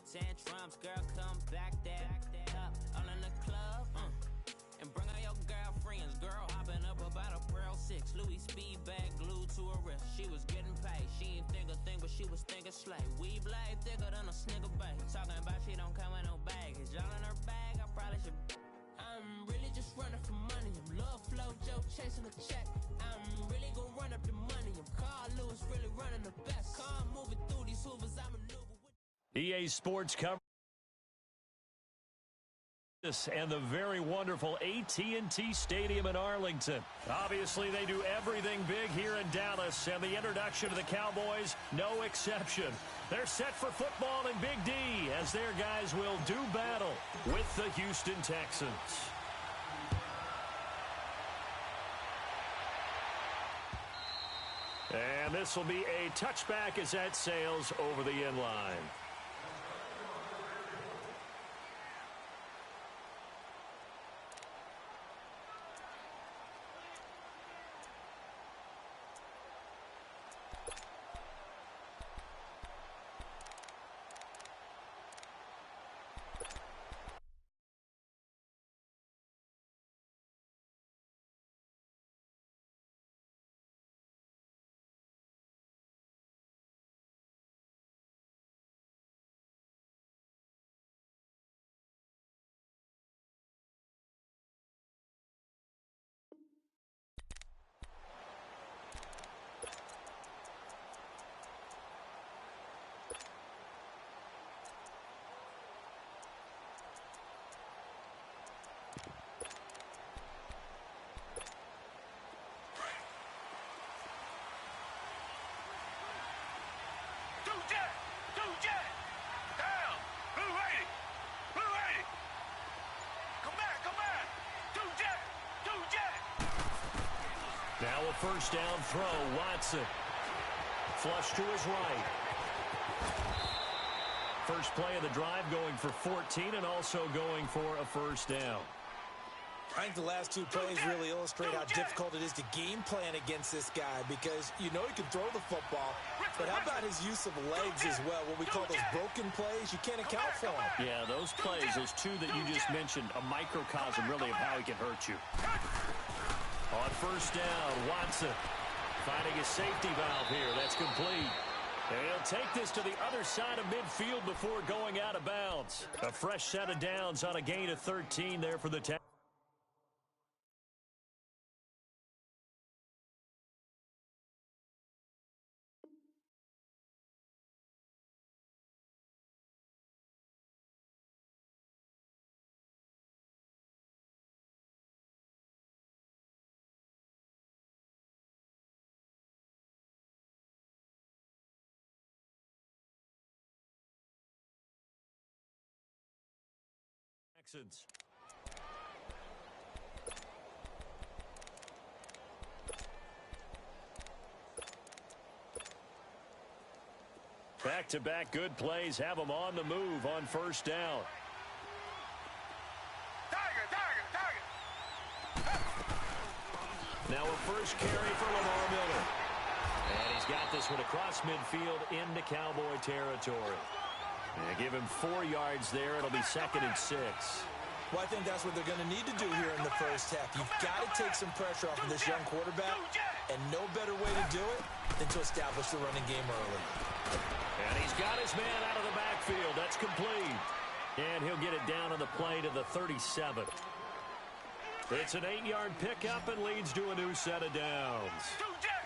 tantrums, girl, come back that up. All in the club, and bring all your girlfriends. Girl hopping up about a Pearl 6 Louis speed bag glued to her wrist. She was getting paid, she ain't think a thing, but she was thinking slay. We blade thicker than a snigger bag. Talking about she don't come with no baggage. Y'all in her bag, I probably should. I'm really just running for money. I'm love flow Joe chasing a check. I'm really gonna run up the money. I'm Carl Lewis really running the best. Car moving through these hoovers, I maneuver with EA Sports cover and the very wonderful AT&T Stadium in Arlington. Obviously, they do everything big here in Dallas, and the introduction to the Cowboys, no exception. They're set for football in Big D as their guys will do battle with the Houston Texans. And this will be a touchback as that sails over the end line. Now a first down throw, Watson. Flush to his right. First play of the drive going for 14 and also going for a first down. I think the last two plays really illustrate how difficult it is to game plan against this guy because you know he can throw the football, but how about his use of legs as well? What we call those broken plays, you can't account for them. Yeah, those plays, those two that you just mentioned, a microcosm really of how he can hurt you. On first down, Watson finding a safety valve here. That's complete. And he'll take this to the other side of midfield before going out of bounds. A fresh set of downs on a gain of 13 there for the Texans. Back-to-back good plays have them on the move on first down. Now a first carry for Lamar Miller. And he's got this one across midfield into Cowboy territory. And give him 4 yards there. It'll be 2nd and 6. Well, I think that's what they're going to need to do here in the first half. You've got to take some pressure off of this young quarterback, and no better way to do it than to establish the running game early. And he's got his man out of the backfield. That's complete. And he'll get it down on the play to the 37. It's an 8-yard pickup and leads to a new set of downs.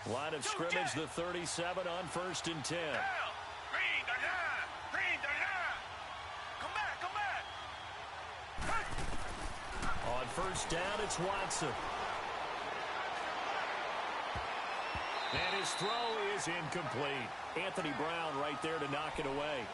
Line of scrimmage, the 37 on 1st and 10. On first down, it's Watson. And his throw is incomplete. Anthony Brown right there to knock it away.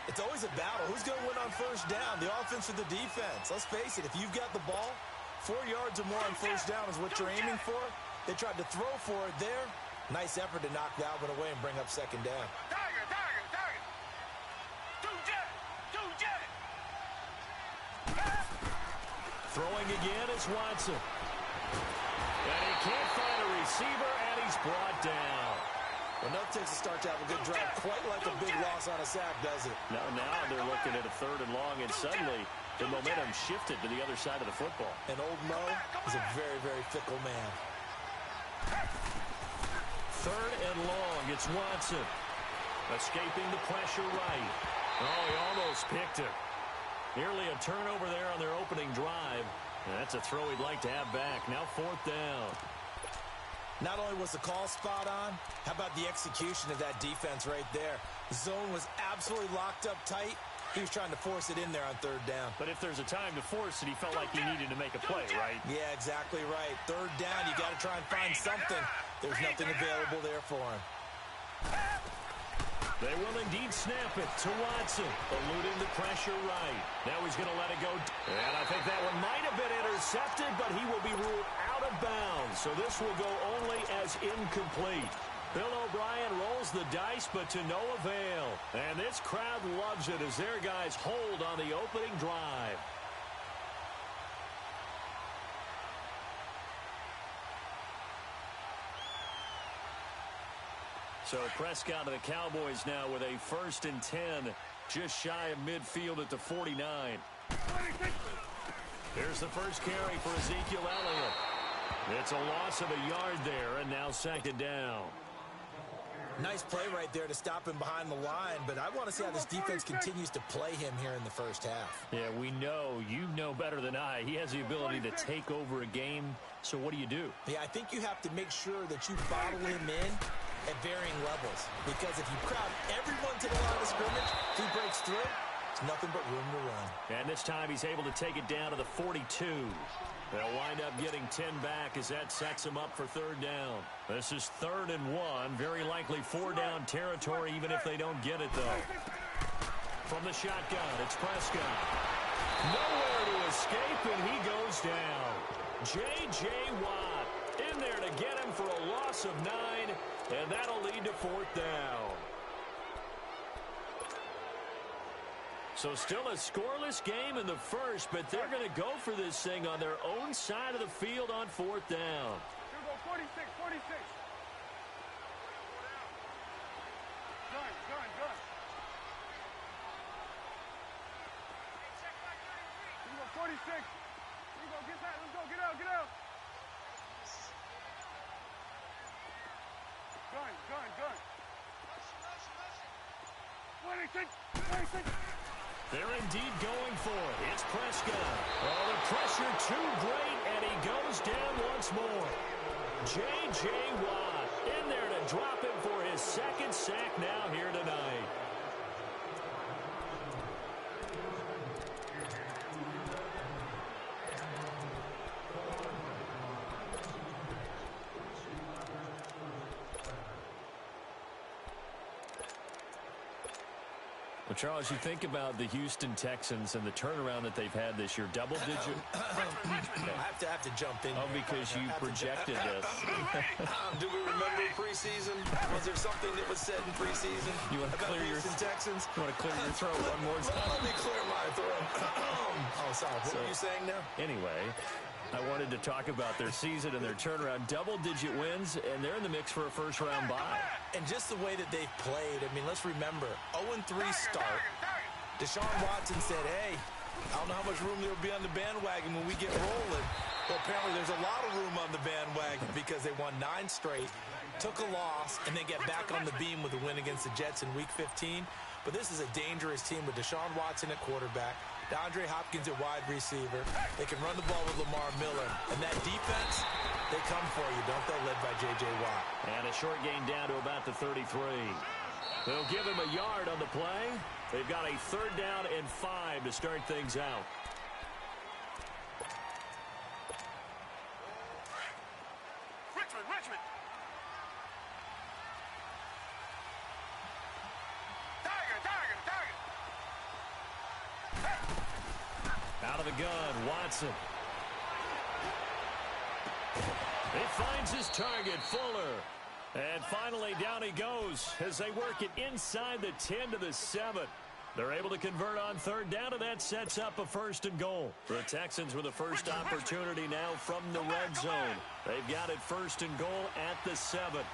It's always a battle. Who's going to win on first down, the offense or the defense? Let's face it, if you've got the ball, 4 yards or more on first down is what you're aiming for. They tried to throw for it there. Nice effort to knock that one away and bring up 2nd down. Throwing again is Watson. And he can't find a receiver, and he's brought down. Well, nothing takes a start to have a good drive, quite like a big loss on a sack, does it? Now they're looking at a 3rd and long, and suddenly the momentum shifted to the other side of the football. And old Mo is a very, very fickle man. 3rd and long, it's Watson. Escaping the pressure right. Oh, he almost picked it. Nearly a turnover there on their opening drive. And that's a throw he'd like to have back. Now 4th down. Not only was the call spot on, how about the execution of that defense right there? The zone was absolutely locked up tight. He was trying to force it in there on 3rd down. But if there's a time to force it, he felt like he needed to make a play, right? Yeah, exactly right. 3rd down, you got to try and find something. There's nothing available there for him. They will indeed snap it to Watson, eluding the pressure right. Now he's going to let it go. And I think that one might have been intercepted, but he will be ruled out of bounds. So this will go only as incomplete. Bill O'Brien rolls the dice, but to no avail. And this crowd loves it as their guys hold on the opening drive. So Prescott of the Cowboys now with a 1st and 10, just shy of midfield at the 49. Here's the first carry for Ezekiel Elliott. It's a loss of a yard there, and now 2nd down. Nice play right there to stop him behind the line, but I want to see how this defense continues to play him here in the first half. Yeah, we know. You know better than I. He has the ability to take over a game, so what do you do? Yeah, I think you have to make sure that you bottle him in at varying levels, because if you crowd everyone to the line of scrimmage, if he breaks through, there's nothing but room to run. And this time he's able to take it down to the 42. They'll wind up getting 10 back as that sets him up for 3rd down. This is 3rd and 1, very likely 4-down territory even if they don't get it, though. From the shotgun, it's Prescott. Nowhere to escape, and he goes down. J.J. Watt in there to get him for a loss of 9, and that'll lead to 4th down. So still a scoreless game in the first, but they're going to go for this thing on their own side of the field on 4th down. Here we go, 46. Gun. Here we go, 46. Here we go, get that. Let's go, get out. Gun. 26. They're indeed going for it. It's Prescott. Oh, the pressure too great, and he goes down once more. J.J. Watt in there to drop him for his 2nd sack now here tonight. Well, Charles, you think about the Houston Texans and the turnaround that they've had this year, double-digit. I have to jump in. Oh, because you projected this. Do we remember preseason? Was there something that was said in preseason about Houston Texans? You want to clear your throat one more time? Let me clear my throat. Oh, sorry. What were you saying now? Anyway, I wanted to talk about their season and their turnaround. Double-digit wins, and they're in the mix for a first-round bye. And just the way that they've played, I mean, let's remember, 0-3 start. Deshaun Watson said, hey, I don't know how much room there will be on the bandwagon when we get rolling. Well, apparently there's a lot of room on the bandwagon because they won 9 straight, took a loss, and then get back on the beam with a win against the Jets in Week 15. But this is a dangerous team with Deshaun Watson at quarterback, DeAndre Hopkins at wide receiver. They can run the ball with Lamar Miller. And that defense, they come for you, don't they, led by J.J. Watt. And a short gain down to about the 33. They'll give him a yard on the play. They've got a 3rd down and 5 to start things out. Richmond. Out of the gun, Watson. He finds his target, Fuller. And finally, down he goes as they work it inside the 10 to the 7. They're able to convert on 3rd down, and that sets up a 1st and goal. The Texans with the first opportunity now from the red zone. They've got it 1st and goal at the 7.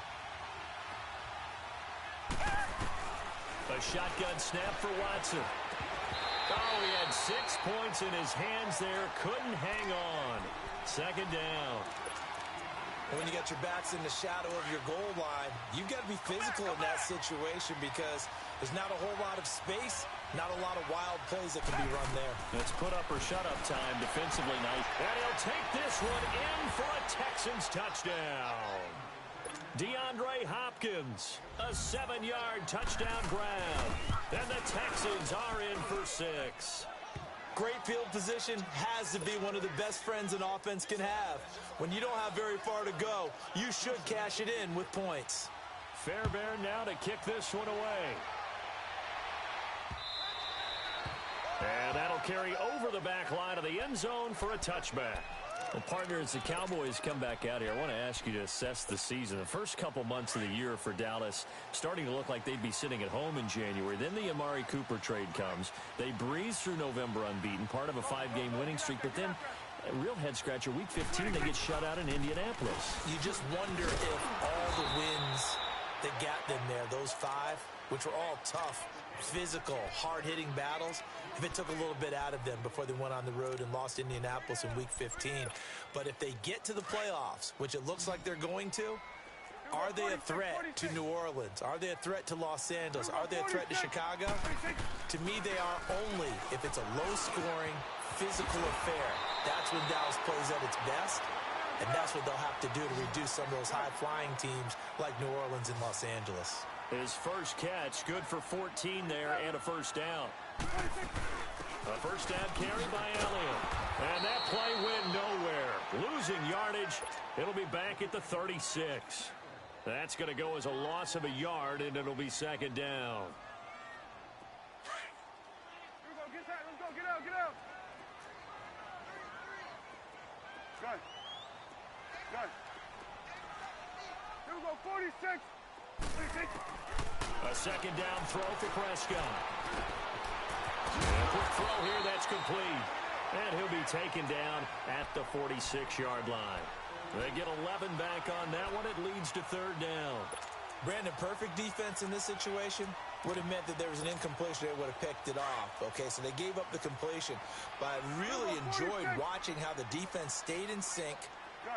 shotgun snap for Watson. Oh, he had 6 points in his hands there. Couldn't hang on. Second down. When you got your backs in the shadow of your goal line, you've got to be physical in that situation because there's not a whole lot of space, not a lot of wild plays that can be run there. Let's put up or shut up time defensively nice. And he'll take this one in for a Texans touchdown. DeAndre Hopkins, a 7-yard touchdown grab. And the Texans are in for 6. Great field position has to be one of the best friends an offense can have. When you don't have very far to go, you should cash it in with points. Fairbairn now to kick this one away. And that'll carry over the back line of the end zone for a touchback. Well, partner, as the Cowboys come back out here, I want to ask you to assess the season. The first couple months of the year for Dallas starting to look like they'd be sitting at home in January. Then the Amari Cooper trade comes. They breeze through November unbeaten, part of a 5-game winning streak. But then, a real head-scratcher, Week 15, they get shut out in Indianapolis. You just wonder if all the wins that got them there, those 5, which were all tough, physical, hard-hitting battles, if it took a little bit out of them before they went on the road and lost Indianapolis in Week 15. But if they get to the playoffs, which it looks like they're going to, are they a threat to New Orleans? Are they a threat to Los Angeles? Are they a threat to Chicago? To me, they are only if it's a low-scoring, physical affair. That's when Dallas plays at its best, and that's what they'll have to do to reduce some of those high-flying teams like New Orleans and Los Angeles. His first catch, good for 14 there and a first down. A first down carry by Elliott. And that play went nowhere. Losing yardage. It'll be back at the 36. That's going to go as a loss of a yard, and it'll be second down. Here we go. Get tight. Let's go. Get out. Get out. Good. Good. Here we go. 46. 46. A second down throw for Prescott. A quick throw here, that's complete. And he'll be taken down at the 46-yard line. They get 11 back on that one. It leads to third down. Brandon, perfect defense in this situation would have meant that there was an incompletion. They would have picked it off. Okay, so they gave up the completion. But I really enjoyed watching how the defense stayed in sync,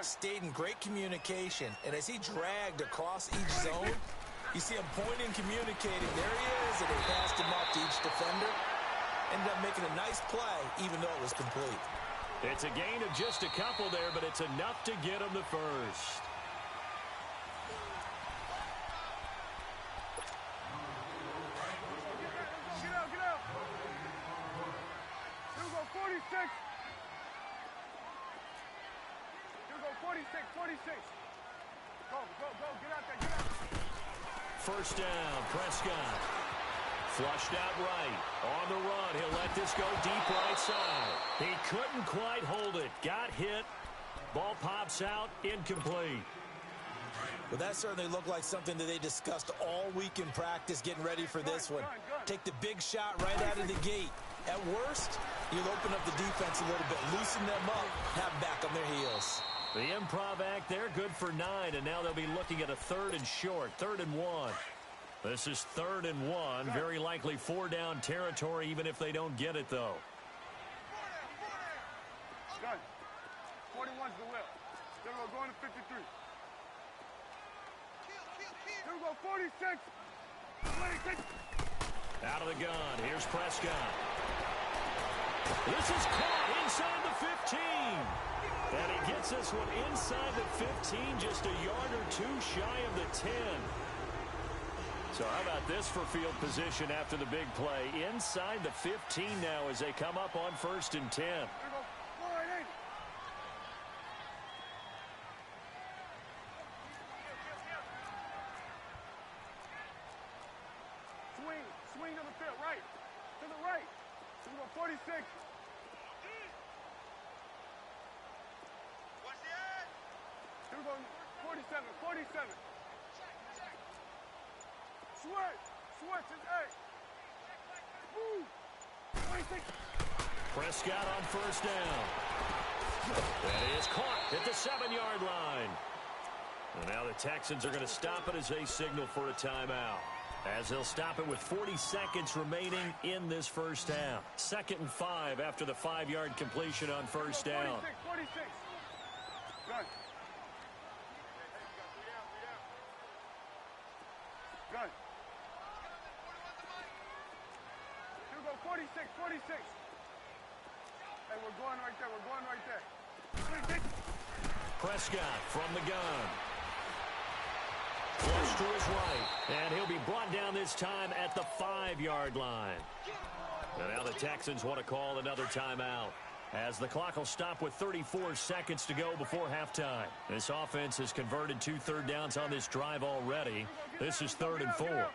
stayed in great communication. And as he dragged across each zone, you see him pointing, communicating. There he is, and he passed him off to each defender. Ended up making a nice play, even though it was complete. It's a gain of just a couple there, but it's enough to get him the first. Get out. Get out. Here we go. 46. Here we go. 46. 46. Go. Get out there. Get out. First down, Prescott. Flushed out right. On the run, he'll let this go deep right side. He couldn't quite hold it. Got hit. Ball pops out. Incomplete. Well, that certainly looked like something that they discussed all week in practice, getting ready for this one. Take the big shot right out of the gate. At worst, you'll open up the defense a little bit, loosen them up, have them back on their heels. The improv act there, good for 9, and now they'll be looking at a third and short, 3rd and 1. This is 3rd and 1, very likely 4-down territory, even if they don't get it, though. Done. 41's the will. Then we're going to 53. Here we go, 46. 26. Out of the gun, here's Prescott. This is caught inside the 15. And he gets this one inside the 15, just a yard or two shy of the 10. So how about this for field position after the big play? Inside the 15 now as they come up on 1st and 10. Here we go, 4-8. Swing to the field, right. To the right. Here we go, 46. Here we go, 47, 47. Switch is 8. Woo! 26. Prescott on 1st down. That is caught at the 7-yard line. And now the Texans are going to stop it as they signal for a timeout. as they'll stop it with 40 seconds remaining in this first half. 2nd and 5 after the 5-yard completion on first down. 46. Gun. Gun. You go 46. Hey, we're going right there. 46. Prescott from the gun. Close to his right. And he'll be brought down this time at the 5-yard line. And now the Texans want to call another timeout, as the clock will stop with 34 seconds to go before halftime. This offense has converted 2 third downs on this drive already. This is 3rd and 4. Gun.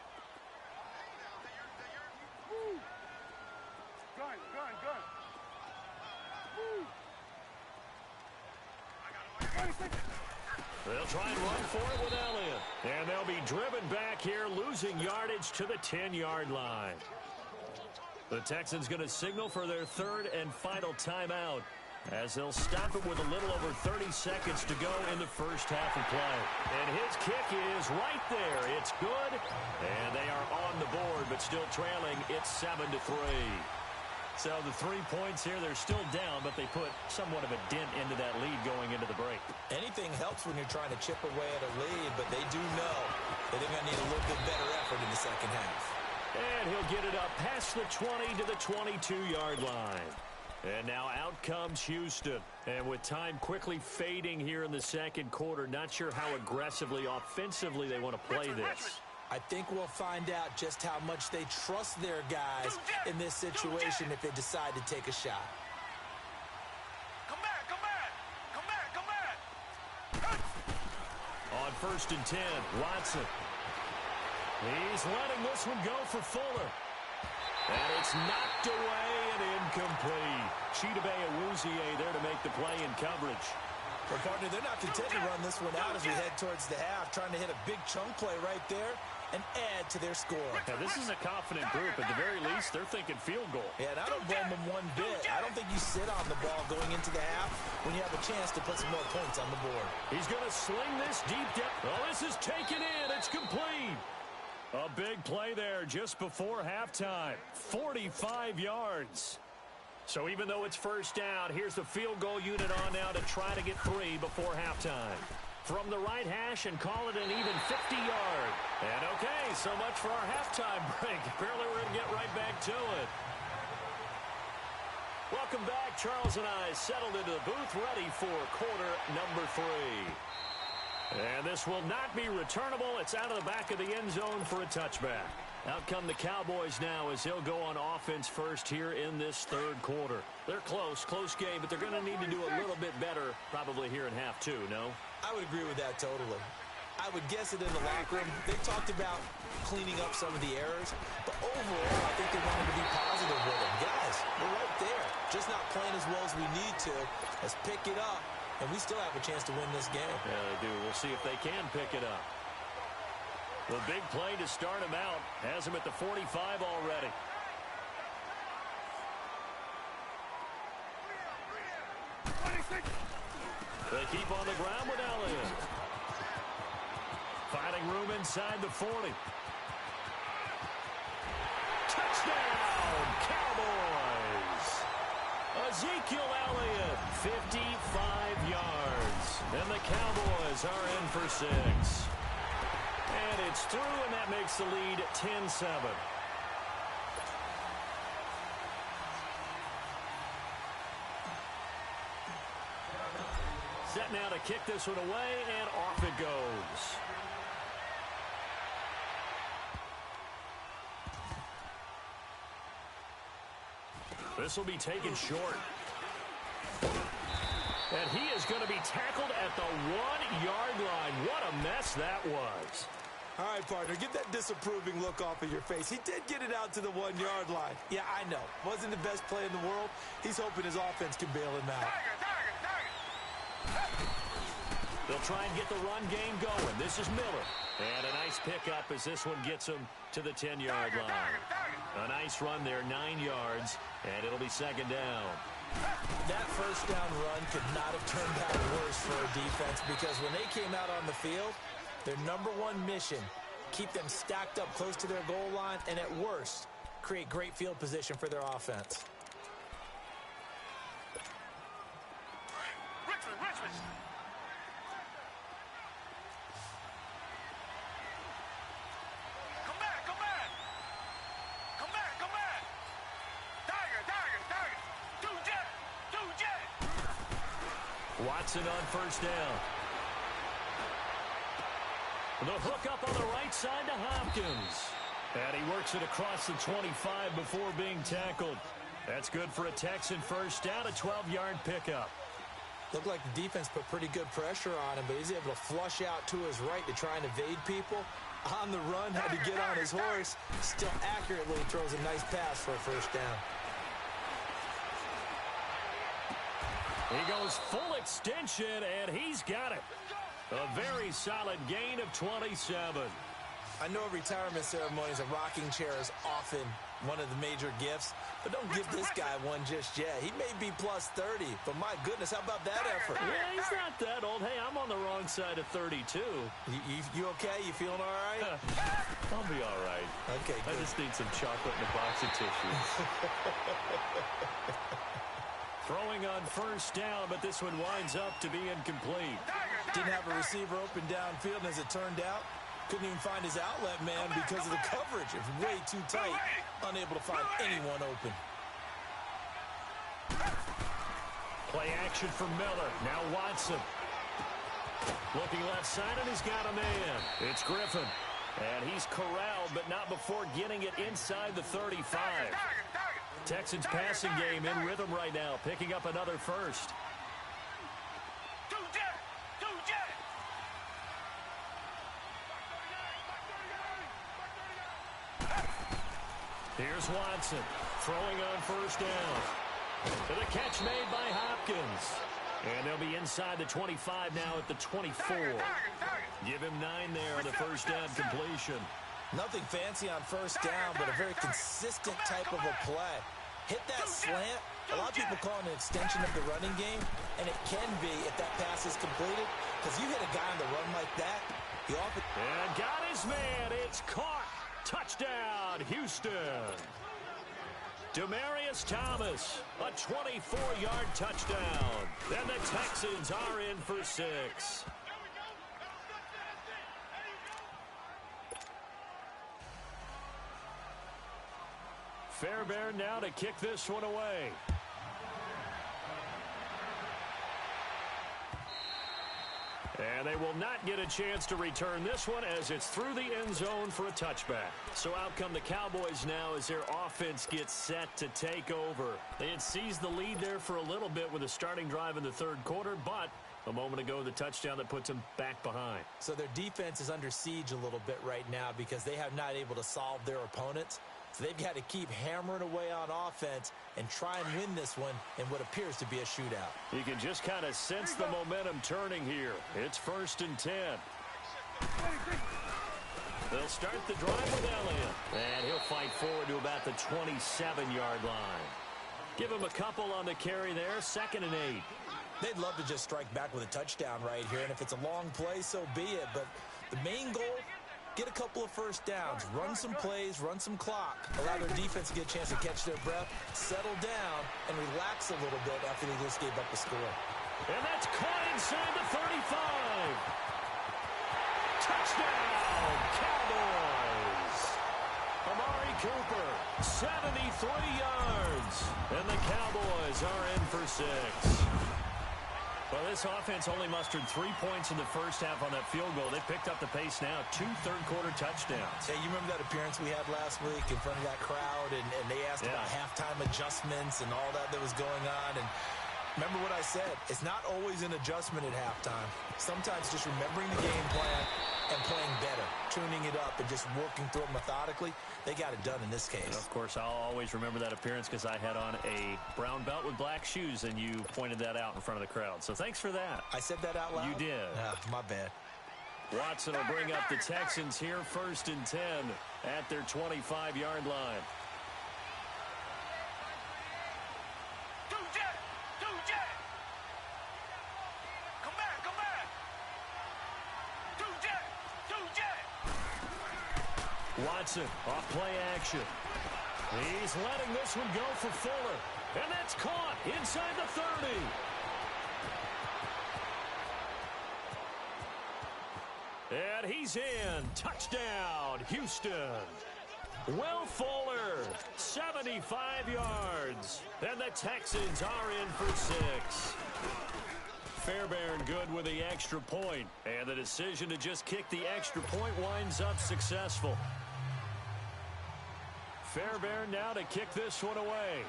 Woo. 26. They'll try and run for it with Elliott. And they'll be driven back here, losing yardage to the 10-yard line. The Texans going to signal for their 3rd and final timeout, as they'll stop it with a little over 30 seconds to go in the first half of play. And his kick is right there. It's good. And they are on the board, but still trailing. It's 7-3. So the 3 points here, they're still down, but they put somewhat of a dent into that lead going into the break. Anything helps when you're trying to chip away at a lead, but they do know that they're going to need a little bit better effort in the second half. And he'll get it up past the 20 to the 22-yard line. And now out comes Houston. And with time quickly fading here in the second quarter, not sure how aggressively, offensively they want to play this. I think we'll find out just how much they trust their guys in this situation if they decide to take a shot. Come back. On 1st and 10, Watson. He's letting this one go for Fuller. And it's knocked away and incomplete. Chidobe Awuzie there to make the play in coverage. Well, partner, they're not content to run this one out as we head towards the half, trying to hit a big chunk play right there and add to their score. Now, this is a confident group. At the very least, they're thinking field goal. Yeah, and I don't blame them one bit. I don't think you sit on the ball going into the half when you have a chance to put some more points on the board. He's going to sling this deep down. Oh, this is taken in. It's complete. A big play there just before halftime. 45 yards. So even though it's first down, here's the field goal unit on now to try to get 3 before halftime. From the right hash and call it an even 50-yard. And okay, so much for our halftime break. Apparently we're going to get right back to it. Welcome back. Charles and I settled into the booth, ready for quarter number 3. And this will not be returnable. It's out of the back of the end zone for a touchback. Out come the Cowboys now as they'll go on offense first here in this 3rd quarter. They're close game, but they're going to need to do a little bit better probably here in half 2, no? I would agree with that totally. I would guess it in the locker room. They talked about cleaning up some of the errors, but overall, I think they wanted to be positive with them. Guys, we're right there. Just not playing as well as we need to. Let's pick it up, and we still have a chance to win this game. Yeah, they do. We'll see if they can pick it up. The big play to start him out. Has him at the 45 already. They keep on the ground with Elliott. Finding room inside the 40. Touchdown, Cowboys! Ezekiel Elliott, 55 yards. And the Cowboys are in for 6. And it's through, and that makes the lead 10-7. Set now to kick this one away, and off it goes. This will be taken short. And he is going to be tackled at the 1-yard line. What a mess that was. All right, partner, get that disapproving look off of your face. He did get it out to the 1-yard line. Yeah, I know. Wasn't the best play in the world. He's hoping his offense can bail him out. They'll try and get the run game going. This is Miller. And a nice pickup as this one gets him to the 10-yard line. A nice run there, 9 yards, and it'll be 2nd down. That first down run could not have turned out worse for a defense, because when they came out on the field, their #1 mission keep them stacked up close to their goal line, and at worst, create great field position for their offense. Richmond. Come back. Tiger. Two jet. Watson on first down. The hook up on the right side to Hopkins. And he works it across the 25 before being tackled. That's good for a Texan first down, a 12-yard pickup. Looked like the defense put pretty good pressure on him, but he's able to flush out to his right to try and evade people. On the run, had to get on his horse. Still accurately throws a nice pass for a first down. He goes full extension, and he's got it. A very solid gain of 27. I know retirement ceremonies, a rocking chair is often one of the major gifts, but don't give this guy one just yet. He may be plus 30, but my goodness, how about that effort? Yeah, he's not that old. Hey, I'm on the wrong side of 32. You okay? You feeling all right? I'll be all right. Okay, good. I just need some chocolate and a box of tissues. Throwing on first down, but this one winds up to be incomplete. Didn't have a receiver open downfield, and as it turned out, couldn't even find his outlet man because of the coverage. It was way too tight, unable to find anyone open. Play action for Miller. Now Watson. Looking left side, and he's got a man. It's Griffin. And he's corralled, but not before getting it inside the 35. Texans passing game in rhythm right now, picking up another first. Two jet. Here's Watson throwing on first down. To the catch made by Hopkins. And they'll be inside the 25 now at the 24. Give him 9 there on the first down completion. Nothing fancy on first down, but a very consistent type of a play. Hit that slant. A lot of people call it an extension of the running game, and it can be if that pass is completed, because you hit a guy on the run like that, he often... And got his man. It's caught. Touchdown, Houston. Demaryius Thomas, a 24-yard touchdown. And the Texans are in for 6. Fairbairn now to kick this one away. And they will not get a chance to return this one as it's through the end zone for a touchback. So out come the Cowboys now as their offense gets set to take over. They had seized the lead there for a little bit with a starting drive in the third quarter, but a moment ago the touchdown that puts them back behind. So their defense is under siege a little bit right now because they have not able to solve their opponents. So they've got to keep hammering away on offense and try and win this one in what appears to be a shootout. You can just kind of sense the momentum turning here. It's 1st and 10. They'll start the drive with Elliott. And he'll fight forward to about the 27-yard line. Give him a couple on the carry there. 2nd and 8. They'd love to just strike back with a touchdown right here, and if it's a long play, so be it. But the main goal, get a couple of first downs, run some plays, run some clock, allow their defense to get a chance to catch their breath, settle down, and relax a little bit after they just gave up the score. And that's caught inside the 35. Touchdown, Cowboys. Amari Cooper, 73 yards. And the Cowboys are in for 6. Well, this offense only mustered 3 points in the first half on that field goal. They picked up the pace now. 2 third-quarter touchdowns. Hey, you remember that appearance we had last week in front of that crowd, and they asked about halftime adjustments and all that was going on, and remember what I said. It's not always an adjustment at halftime. Sometimes just remembering the game plan and playing better, tuning it up and just working through it methodically. They got it done in this case. And of course, I'll always remember that appearance because I had on a brown belt with black shoes, and you pointed that out in front of the crowd. So thanks for that. I said that out loud? You did. My bad. Watson will bring up the Texans here 1st and 10 at their 25-yard line. Two jet. Come back. Two jet. Watson off play action. He's letting this one go for Fuller. And that's caught inside the 30. And he's in. Touchdown, Houston. Will Fuller, 75 yards. And the Texans are in for 6. Fairbairn good with the extra point. And the decision to just kick the extra point winds up successful. Fairbairn now to kick this one away.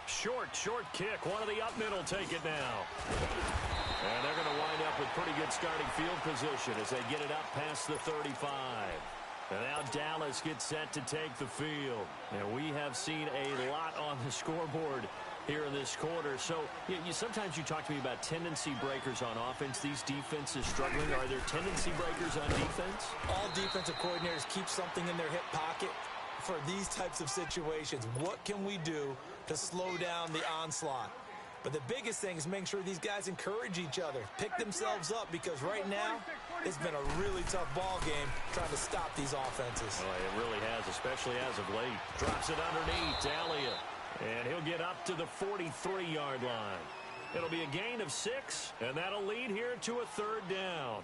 Short kick. One of the up middle take it now. And they're going to wind up with pretty good starting field position as they get it up past the 35. And now Dallas gets set to take the field. And we have seen a lot on the scoreboard here in this quarter. So sometimes you talk to me about tendency breakers on offense. These defenses struggling. Are there tendency breakers on defense? All defensive coordinators keep something in their hip pocket for these types of situations. What can we do to slow down the onslaught? But the biggest thing is making sure these guys encourage each other, pick themselves up, because right now it's been a really tough ball game trying to stop these offenses. Oh, it really has, especially as of late. Drops it underneath to Elliott. And he'll get up to the 43-yard line. It'll be a gain of 6, and that'll lead here to a 3rd down.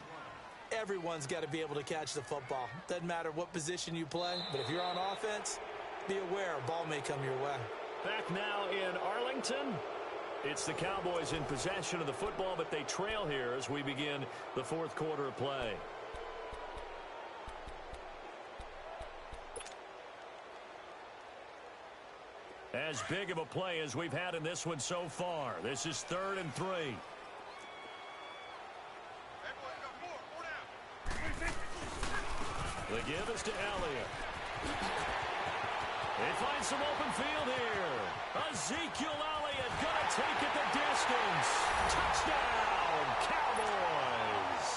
Everyone's got to be able to catch the football. Doesn't matter what position you play, but if you're on offense, be aware a ball may come your way. Back now in Arlington. It's the Cowboys in possession of the football, but they trail here as we begin the 4th quarter of play. As big of a play as we've had in this one so far. This is 3rd and 3. The give is to Elliott. They find some open field here. Ezekiel Elliott going to take it the distance. Touchdown, Cowboys.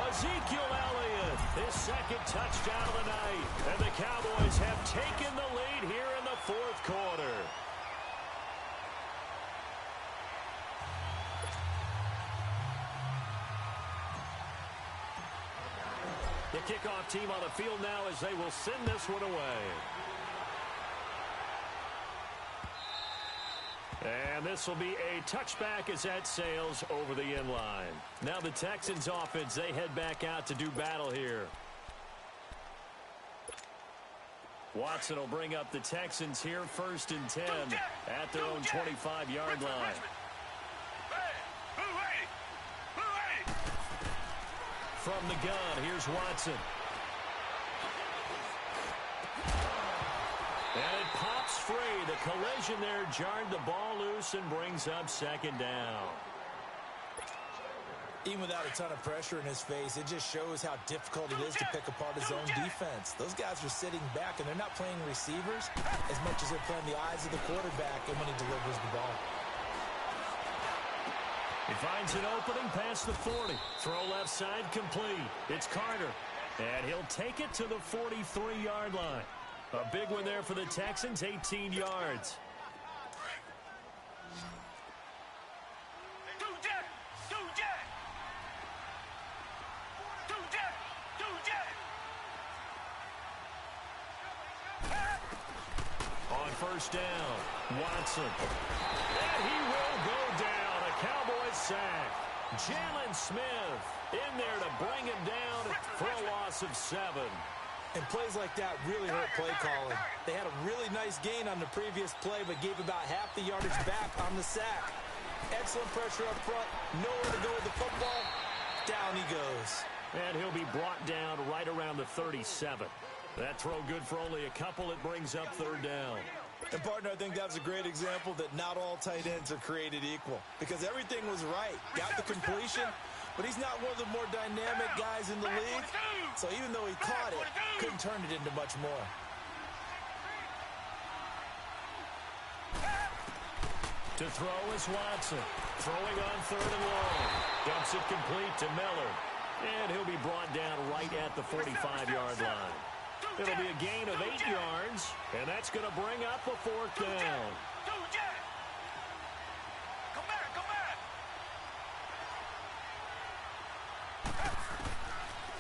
Ezekiel Elliott, his 2nd touchdown of the night. And the Cowboys have taken the lead here in the 4th quarter. The kickoff team on the field now as they will send this one away. And this will be a touchback as that sails over the end line. Now the Texans offense, they head back out to do battle here. Watson will bring up the Texans here 1st and 10 at their own 25-yard line. From the gun, here's Watson. And it pops free. The collision there jarred the ball loose and brings up 2nd down. Even without a ton of pressure in his face, it just shows how difficult it is to pick apart his own defense. Those guys are sitting back, and they're not playing receivers as much as they're playing the eyes of the quarterback and when he delivers the ball. He finds an opening past the 40. Throw left side complete. It's Carter. And he'll take it to the 43-yard line. A big one there for the Texans, 18 yards. On 1st down, Watson. And he will go down. A Cowboys sack. Jalen Smith in there to bring him down for a loss of 7. And plays like that really hurt play calling. They had a really nice gain on the previous play, but gave about half the yardage back on the sack. Excellent pressure up front. Nowhere to go with the football. Down he goes. And he'll be brought down right around the 37. That throw good for only a couple. It brings up 3rd down. And, partner, I think that's a great example that not all tight ends are created equal. Because everything was right. Got the completion, but he's not one of the more dynamic guys in the league. So even though he caught it, couldn't turn it into much more. To throw is Watson. Throwing on 3rd and long. Dumps it complete to Miller. And he'll be brought down right at the 45-yard line. It'll be a gain of 8 yards, and that's going to bring up a 4th down.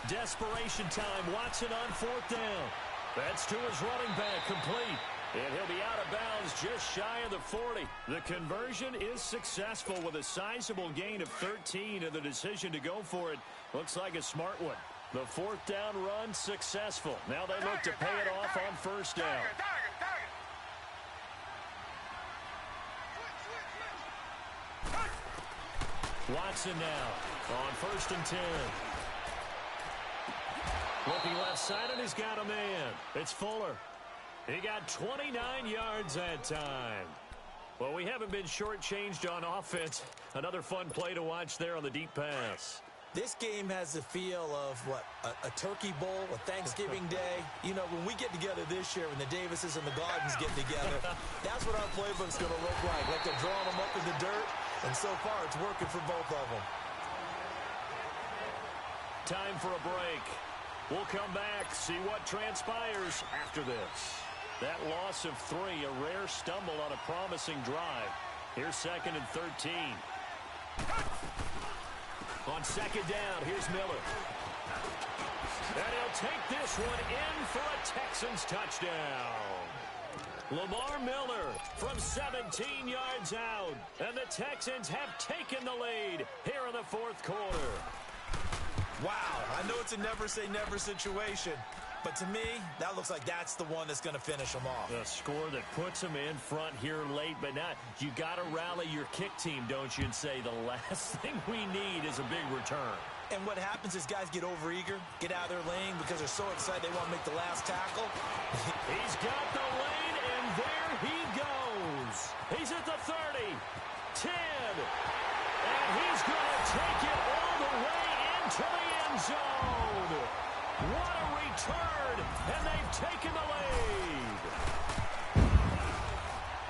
Desperation time. Watson on 4th down. That's to his running back, complete. And he'll be out of bounds just shy of the 40. The conversion is successful with a sizable gain of 13, and the decision to go for it looks like a smart one. The 4th down run successful. Now they look to pay it off on 1st down. Watson now on 1st and 10. Looking left side, and he's got a man. It's Fuller. He got 29 yards that time. Well, we haven't been shortchanged on offense. Another fun play to watch there on the deep pass. This game has the feel of, what, a turkey bowl, a Thanksgiving day. You know, when we get together this year, when the Davises and the Gardens get together, that's what our playbook's going to look like. Like they're drawing them up in the dirt, and so far it's working for both of them. Time for a break. We'll come back, see what transpires after this. That loss of 3, a rare stumble on a promising drive. Here's 2nd and 13. On 2nd down, here's Miller. And he'll take this one in for a Texans touchdown. Lamar Miller from 17 yards out. And the Texans have taken the lead here in the 4th quarter. Wow, I know it's a never-say-never situation, but to me, that looks like that's the one that's going to finish them off. A score that puts them in front here late, but not. You got to rally your kick team, don't you, and say the last thing we need is a big return. And what happens is guys get overeager, get out of their lane because they're so excited they want to make the last tackle. He's got the lane, and there he goes. He's at the 30, 10, and he's going to take it all the way into the end zone. What a return, and they've taken the lead.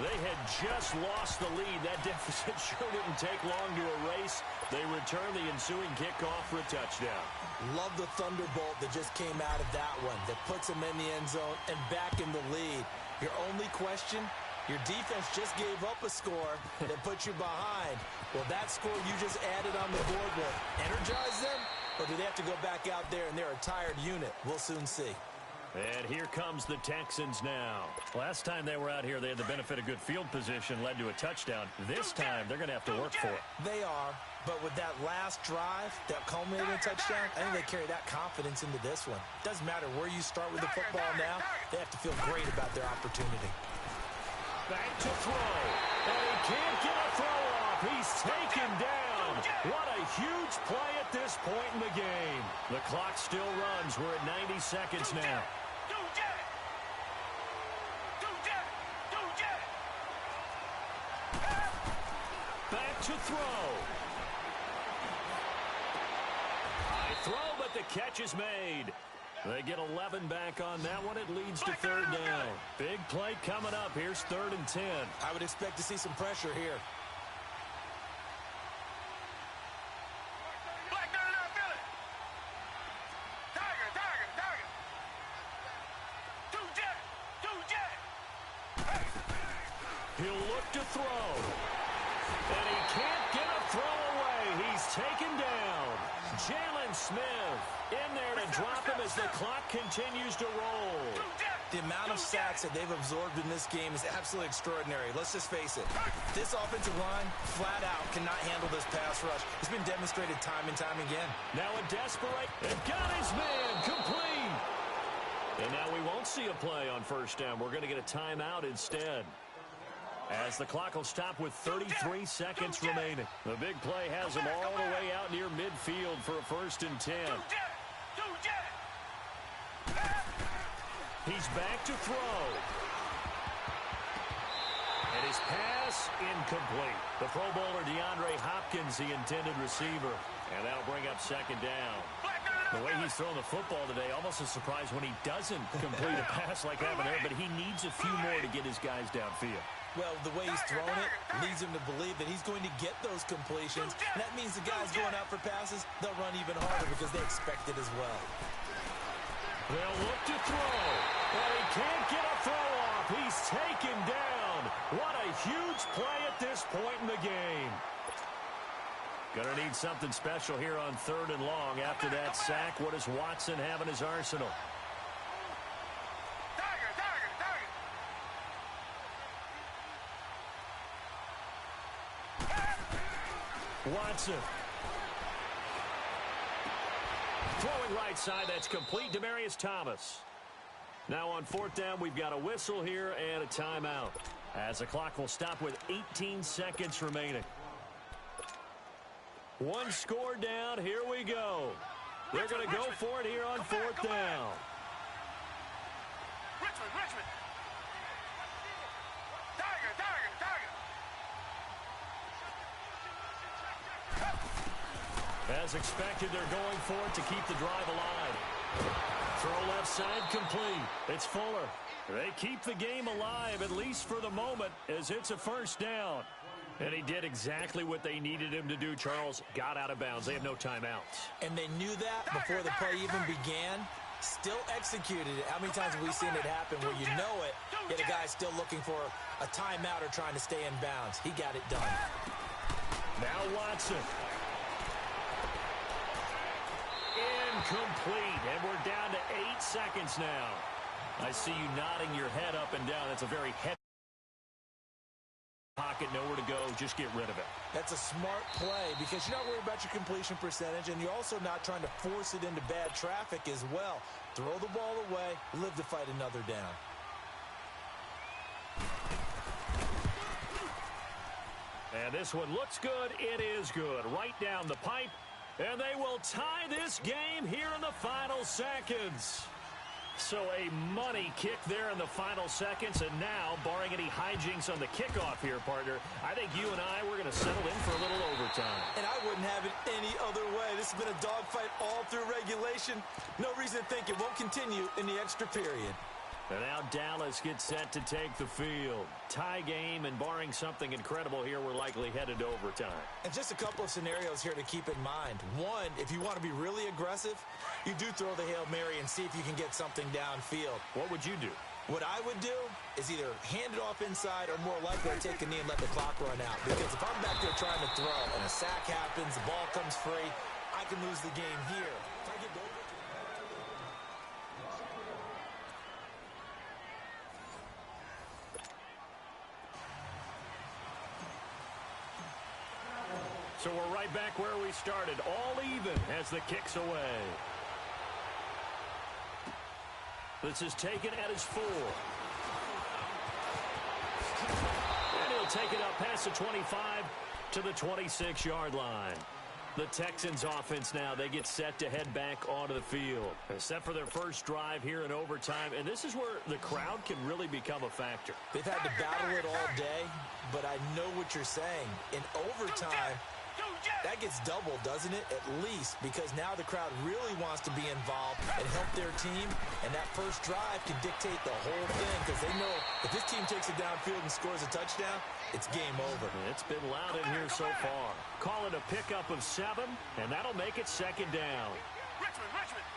They had just lost the lead. That deficit sure didn't take long to erase. They return the ensuing kickoff for a touchdown. Love the thunderbolt that just came out of that one that puts them in the end zone and back in the lead. Your only question, your defense just gave up a score that put you behind. Well, that score you just added on the board will energize them, or do they have to go back out there and they're a tired unit? We'll soon see. And here comes the Texans now. Last time they were out here, they had the benefit of good field position, led to a touchdown. This time, they're going to have to work for it. They are, but with that last drive that culminated in a touchdown, I think they carry that confidence into this one. Doesn't matter where you start with the football now, they have to feel great about their opportunity. Back to throw. And he can't get a throw off. He's taken down. What a huge play at this point in the game. The clock still runs. We're at 90 seconds now. Back to throw. High throw, but the catch is made. They get 11 back on that one. It leads to 3rd down. Big play coming up. Here's 3rd and 10. I would expect to see some pressure here. He'll look to throw. And he can't get a throw away. He's taken down. Jalen Smith in there to drop him as the clock continues to roll. The amount of sacks that they've absorbed in this game is absolutely extraordinary. Let's just face it. This offensive line, flat out, cannot handle this pass rush. It's been demonstrated time and time again. Now a desperate, and got his man, complete. And now we won't see a play on 1st down. We're going to get a timeout instead, as the clock will stop with 33 seconds remaining. The big play has them all the way out near midfield for a 1st and 10. He's back to throw. And his pass incomplete. The Pro Bowler DeAndre Hopkins, the intended receiver. And that'll bring up 2nd down. The way he's throwing the football today, almost a surprise when he doesn't complete a pass like that there, but he needs a few more to get his guys downfield. Well, the way he's thrown it leads him to believe that he's going to get those completions. And that means the guys going out for passes, they'll run even harder because they expect it as well. They'll look to throw, but he can't get a throw off. He's taken down. What a huge play at this point in the game. Gonna need something special here on 3rd and long. After that sack, what does Watson have in his arsenal? Watson. Throwing right side, that's complete. Demaryius Thomas. Now on 4th down, we've got a whistle here and a timeout, as the clock will stop with 18 seconds remaining. One score down. Here we go. They're going to go for it here on 4th down. Richmond. Tiger. As expected, they're going for it to keep the drive alive. Throw left side complete. It's Fuller. They keep the game alive, at least for the moment, as it's a 1st down. And he did exactly what they needed him to do, Charles. Got out of bounds. They have no timeouts. And they knew that before the play even began. Still executed it. How many times have we seen it happen where you know it, yet a guy's still looking for a timeout or trying to stay in bounds? He got it done. Now Watson. Incomplete. And we're down to 8 seconds now. I see you nodding your head up and down. That's a very heavy pocket, nowhere to go, just get rid of it. That's a smart play because you're not worried about your completion percentage, and you're also not trying to force it into bad traffic as well. Throw the ball away, live to fight another down. And this one looks good. It is good. Right down the pipe, and they will tie this game here in the final seconds. So a money kick there in the final seconds, and now, barring any hijinks on the kickoff here, partner, I think you and I, we're going to settle in for a little overtime. And I wouldn't have it any other way. This has been a dogfight all through regulation. No reason to think it won't continue in the extra period. And now Dallas gets set to take the field. Tie game, and barring something incredible here, we're likely headed to overtime. And just a couple of scenarios here to keep in mind. One, if you want to be really aggressive, you do throw the Hail Mary and see if you can get something downfield. What would you do? What I would do is either hand it off inside or more likely take a knee and let the clock run out. Because if I'm back there trying to throw and a sack happens, the ball comes free, I can lose the game here. If I get over So we're right back where we started, all even as the kick's away. This is taken at his 4. And he'll take it up past the 25 to the 26-yard line. The Texans offense now, they get set to head back onto the field. Set for their first drive here in overtime, and this is where the crowd can really become a factor. They've had to battle it all day, but I know what you're saying. In overtime, that gets doubled, doesn't it? At least, because now the crowd really wants to be involved and help their team, and that first drive can dictate the whole thing because they know if this team takes it downfield and scores a touchdown, it's game over. It's been loud in here so far. Call it a pickup of 7, and that'll make it 2nd down. Richmond.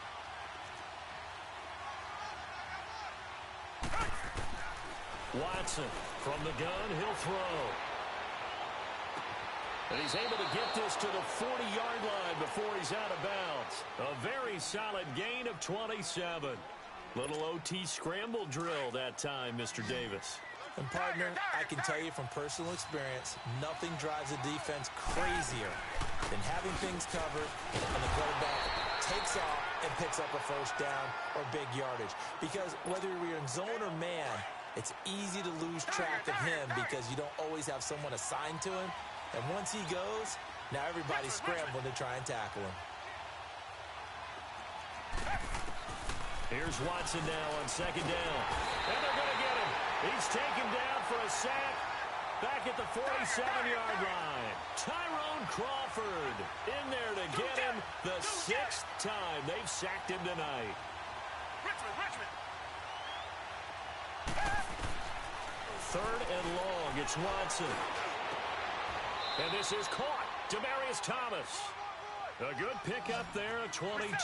Watson from the gun, he'll throw. And he's able to get this to the 40-yard line before he's out of bounds. A very solid gain of 27. Little OT scramble drill that time, Mr. Davis. And, partner, I can tell you from personal experience, nothing drives a defense crazier than having things covered and the quarterback takes off and picks up a first down or big yardage. Because whether you're in zone or man, it's easy to lose track of him because you don't always have someone assigned to him. And once he goes, now everybody's scrambling to try and tackle him. Here's Watson now on 2nd down. And they're going to get him. He's taken down for a sack back at the 47-yard line. Tyrone Crawford in there to get him the 6th time they've sacked him tonight. Richmond. 3rd and long. It's Watson. And this is caught. Demaryius Thomas. A good pickup there at 22.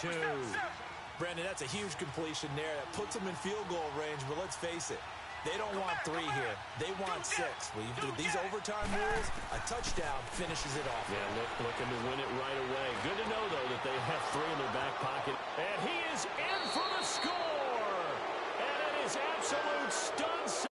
Brandon, that's a huge completion there. That puts him in field goal range, but let's face it, They don't want 3 here. They want 6. With these overtime rules, a touchdown finishes it off. Yeah, looking to win it right away. Good to know, though, that they have 3 in their back pocket. And he is in for the score! And it is absolute studs.